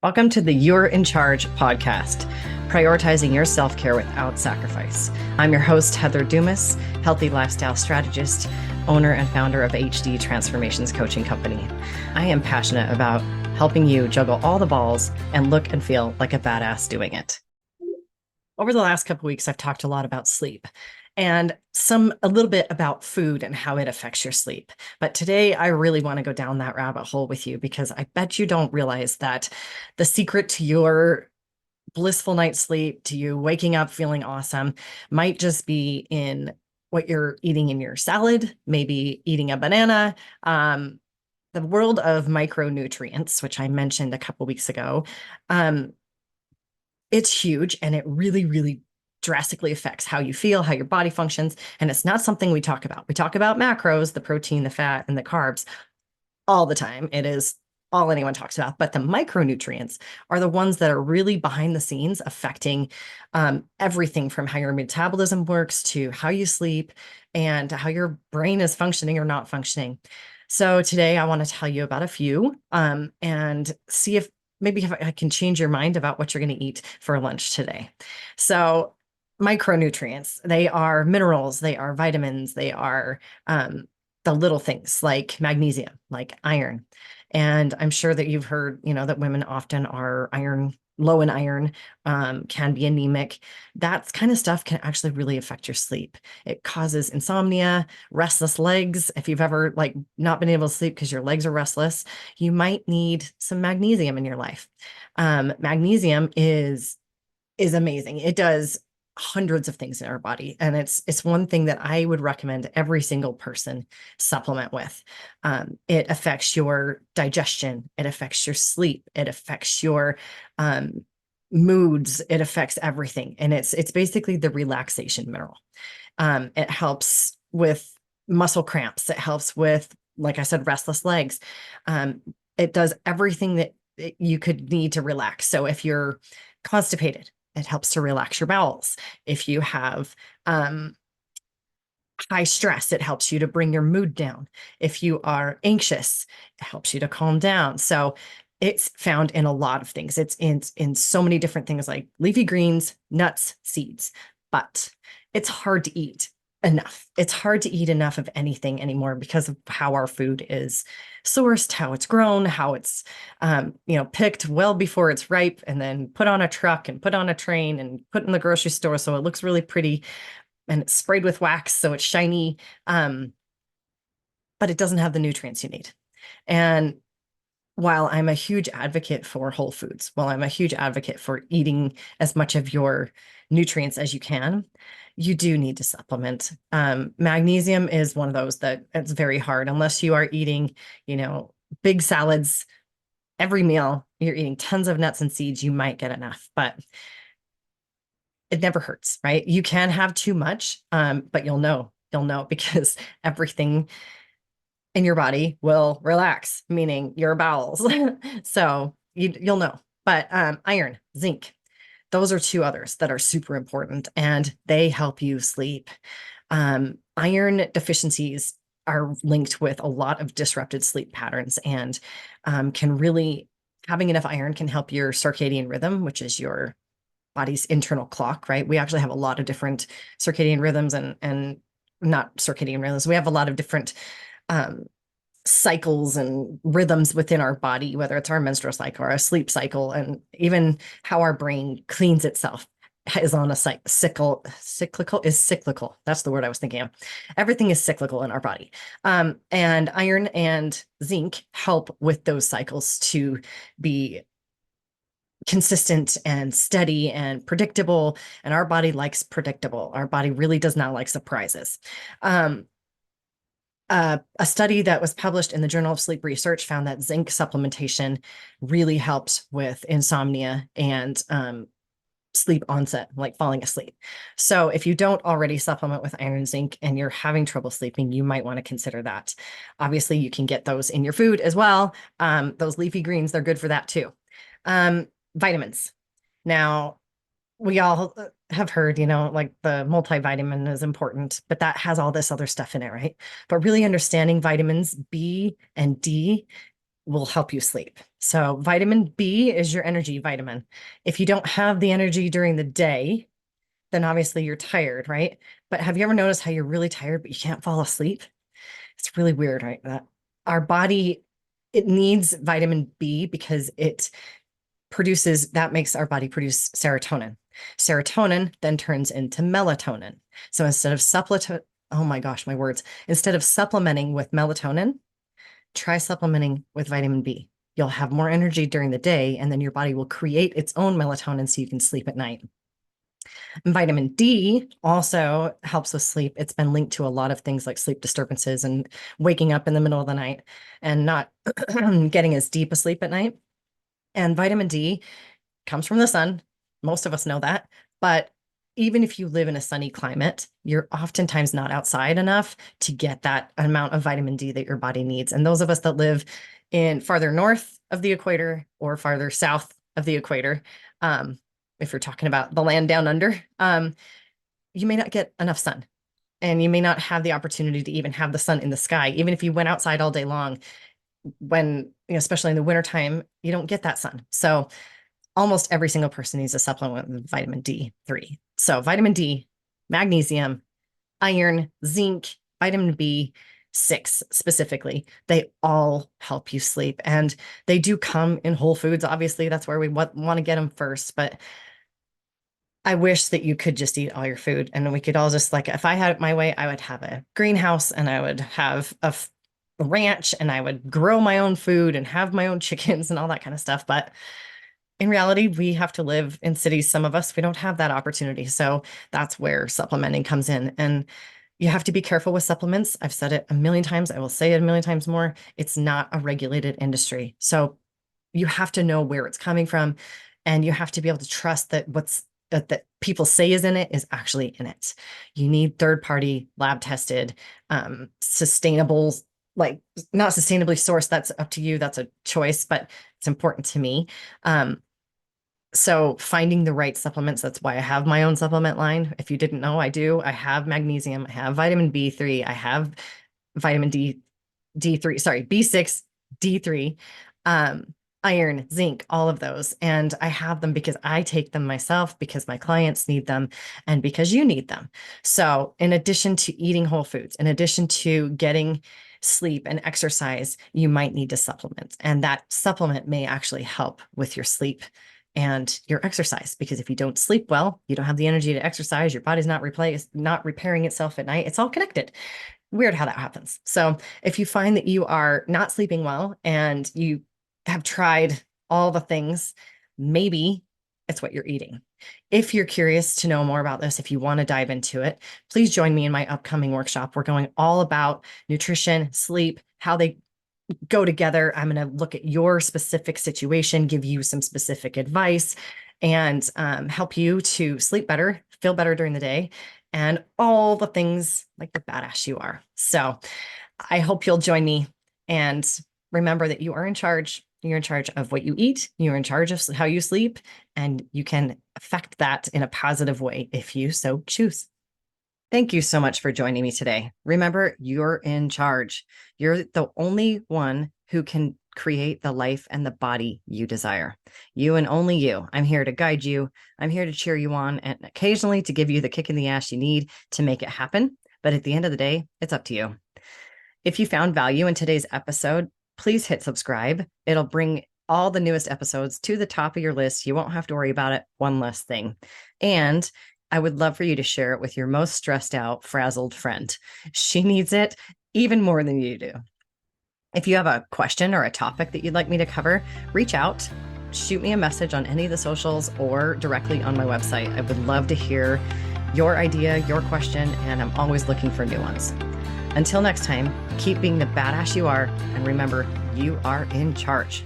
Welcome to the You're in Charge podcast, prioritizing your self-care without sacrifice. I'm your host, Heather Dumas, healthy lifestyle strategist, owner and founder of HD Transformations Coaching Company. I am passionate about helping you juggle all the balls and look and feel like a badass doing it. Over the last couple of weeks, I've talked a lot about sleep and a little bit about food and how it affects your sleep. But today I really want to go down that rabbit hole with you because I bet you don't realize that the secret to your blissful night's sleep, to you waking up feeling awesome, might just be in what you're eating in your salad, maybe eating a banana. The world of micronutrients, which I mentioned a couple weeks ago, it's huge and it really, really drastically affects how you feel, how your body functions. And it's not something we talk about. We talk about macros, the protein, the fat, and the carbs all the time. It is all anyone talks about. But the micronutrients are the ones that are really behind the scenes affecting everything from how your metabolism works to how you sleep and how your brain is functioning or not functioning. So today I want to tell you about a few and see if I can change your mind about what you're going to eat for lunch today. So micronutrients, they are minerals, they are vitamins, they are the little things like magnesium, like iron. And I'm sure that you've heard, that women often are low in iron, can be anemic. That kind of stuff can actually really affect your sleep. It causes insomnia, restless legs. If you've ever not been able to sleep because your legs are restless, you might need some magnesium in your life. Magnesium is amazing. It does hundreds of things in our body. And it's one thing that I would recommend every single person supplement with. It affects your digestion. It affects your sleep. It affects your moods. It affects everything. And it's basically the relaxation mineral. It helps with muscle cramps. It helps with, like I said, restless legs. It does everything that you could need to relax. So if you're constipated, it helps to relax your bowels. If you have high stress, it helps you to bring your mood down. If you are anxious, it helps you to calm down. So it's found in a lot of things. It's in so many different things like leafy greens, nuts, seeds, but it's hard to eat enough. It's hard to eat enough of anything anymore because of how our food is sourced, how it's grown, how it's, picked well before it's ripe and then put on a truck and put on a train and put in the grocery store. So it looks really pretty and it's sprayed with wax. So it's shiny. But it doesn't have the nutrients you need. And while I'm a huge advocate for whole foods, while I'm a huge advocate for eating as much of your nutrients as you can, you do need to supplement. Magnesium is one of those that it's very hard unless you are eating, big salads every meal. You're eating tons of nuts and seeds. You might get enough, but it never hurts, right? You can have too much, but you'll know because everything in your body will relax, meaning your bowels. So you'll know. But iron, zinc, those are two others that are super important and they help you sleep. Iron deficiencies are linked with a lot of disrupted sleep patterns and having enough iron can help your circadian rhythm, which is your body's internal clock, right? We actually have a lot of different circadian rhythms and not circadian rhythms. We have a lot of different cycles and rhythms within our body, whether it's our menstrual cycle or our sleep cycle, and even how our brain cleans itself is on a cyclical. That's the word I was thinking of. Everything is cyclical in our body. And iron and zinc help with those cycles to be consistent and steady and predictable. And our body likes predictable. Our body really does not like surprises. A study that was published in the Journal of Sleep Research found that zinc supplementation really helps with insomnia and sleep onset, like falling asleep. So if you don't already supplement with iron and zinc and you're having trouble sleeping, you might want to consider that. Obviously, you can get those in your food as well. Those leafy greens, they're good for that too. Vitamins. Now, we all have heard, like the multivitamin is important, but that has all this other stuff in it, right? But really understanding vitamins B and D will help you sleep. So vitamin B is your energy vitamin. If you don't have the energy during the day, then obviously you're tired, right? But have you ever noticed how you're really tired, but you can't fall asleep? It's really weird, right? That our body, it needs vitamin B because that makes our body produce serotonin. Serotonin then turns into melatonin. So instead of oh my gosh, my words, instead of supplementing with melatonin, try supplementing with vitamin B. You'll have more energy during the day, and then your body will create its own melatonin so you can sleep at night. And vitamin D also helps with sleep. It's been linked to a lot of things like sleep disturbances and waking up in the middle of the night and not getting as deep a sleep at night. And vitamin D comes from the sun. Most of us know that. But even if you live in a sunny climate, you're oftentimes not outside enough to get that amount of vitamin D that your body needs. And those of us that live in farther north of the equator or farther south of the equator, if you're talking about the land down under, you may not get enough sun. And you may not have the opportunity to even have the sun in the sky. Even if you went outside all day long, especially in the wintertime, you don't get that sun. So almost every single person needs a supplement with vitamin D3. So vitamin D, magnesium, iron, zinc, vitamin B6 specifically, they all help you sleep. And they do come in whole foods. Obviously, that's where we want to get them first. But I wish that you could just eat all your food and we could all just if I had it my way, I would have a greenhouse and I would have a ranch and I would grow my own food and have my own chickens and all that kind of stuff. But in reality, we have to live in cities. Some of us, we don't have that opportunity. So that's where supplementing comes in. And you have to be careful with supplements. I've said it a million times. I will say it a million times more. It's not a regulated industry. So you have to know where it's coming from. And you have to be able to trust that that people say is in it is actually in it. You need third-party, lab-tested, sustainable, not sustainably sourced. That's up to you. That's a choice, but it's important to me. So finding the right supplements, that's why I have my own supplement line. If you didn't know, I do. I have magnesium, I have vitamin B3, I have vitamin D3, sorry, B6, D3, iron, zinc, all of those. And I have them because I take them myself, because my clients need them, and because you need them. So in addition to eating whole foods, in addition to getting sleep and exercise, you might need to supplement. And that supplement may actually help with your sleep and your exercise, because if you don't sleep well, you don't have the energy to exercise, your body's not repairing itself at night. It's all connected. Weird how that happens. So if you find that you are not sleeping well and you have tried all the things, maybe it's what you're eating. If you're curious to know more about this, if you want to dive into it, please join me in my upcoming workshop. We're going all about nutrition, sleep, how they go together. I'm going to look at your specific situation, give you some specific advice, and help you to sleep better, feel better during the day, and all the things like the badass you are. So I hope you'll join me, and remember that you are in charge. You're in charge of what you eat. You're in charge of how you sleep, and you can affect that in a positive way if you so choose. Thank you so much for joining me today. Remember, you're in charge. You're the only one who can create the life and the body you desire. You and only you. I'm here to guide you. I'm here to cheer you on and occasionally to give you the kick in the ass you need to make it happen. But at the end of the day, it's up to you. If you found value in today's episode, please hit subscribe. It'll bring all the newest episodes to the top of your list. You won't have to worry about it. One less thing. And I would love for you to share it with your most stressed out, frazzled friend. She needs it even more than you do. If you have a question or a topic that you'd like me to cover, reach out, shoot me a message on any of the socials or directly on my website. I would love to hear your idea, your question, and I'm always looking for new ones. Until next time, keep being the badass you are, and remember, you are in charge.